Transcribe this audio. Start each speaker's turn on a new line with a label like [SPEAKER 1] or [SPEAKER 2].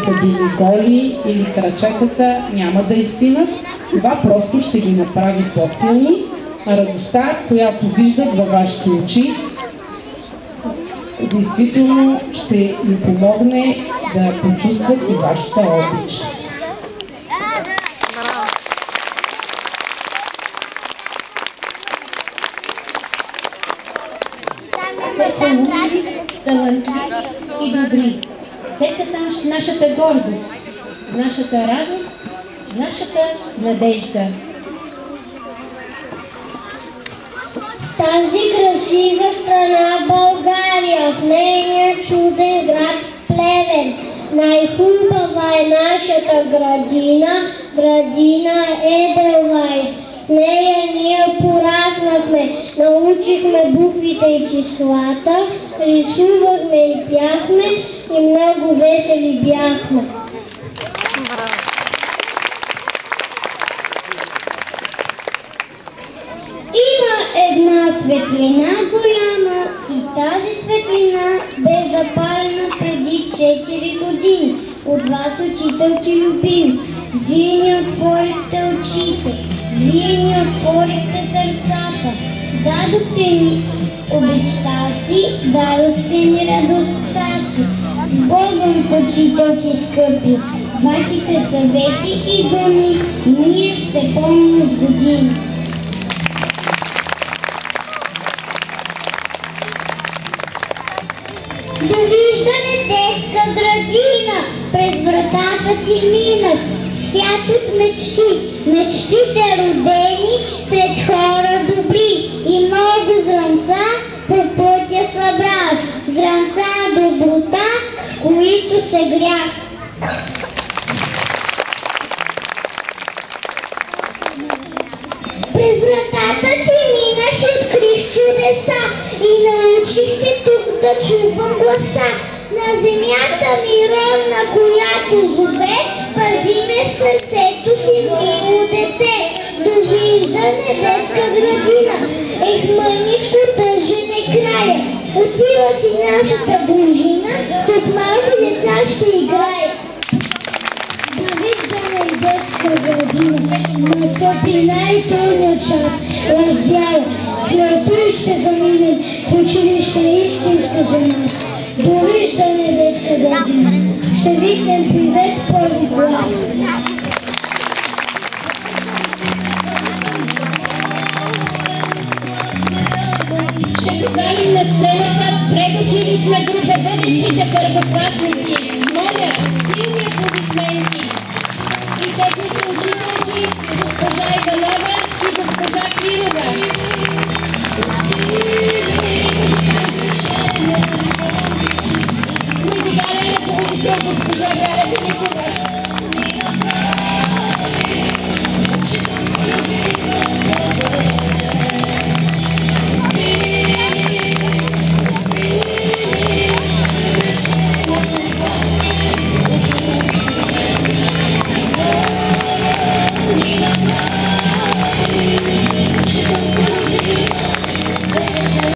[SPEAKER 1] са били голи или крачетата няма да изстинат. Това просто ще ги направи по-силни. Радостта, която виждат във вашите очи, действително ще им помогне да почувстват и вашата обич.
[SPEAKER 2] Те са умни, талантливи и добри. Те са нашата гордост, нашата радост, нашата надежда.
[SPEAKER 3] Тази красива страна България, в нейния чуден град Плевен. Най-хубава е нашата градина, градина Еделвайс. В нея ние пораснахме, научихме буквите и числата, рисувахме и пяхме и много весели бяхме. Има една светлина голяма и тази светлина бе запалена преди 4 години от вас, учителки любими. Вие ни отворихте очите, вие ни отворихте сърцата, дадохте ни обичта си, дадохте ни радостта си. С Богом, учителки скъпи, вашите съвети и думи ние ще помним от години. Довиждане, детска градина, през вратата ти минах, свят от мечти, мечтите родени сред хора добри и много зранца по пътя събрах, зранца доброта, с които се грях. През вратата ти минах и открих чудеса и научих се тук да чувам гласа. На земята мирон, на която зове, пази ме в сърцето си, мило дете. Довиждане, детска градина, мъничко тъжен е края. Отива си нашата дружина, тук малки деца ще играе. Довиждане, детска градина, настъпи най-трудният час, раздяла, след той ще заминем в училище истинско за нас. Довиждане, детска градина, ще викнем привет първи клас.
[SPEAKER 2] Ще поканим на сцената предучилищна група бъдещите първокласници.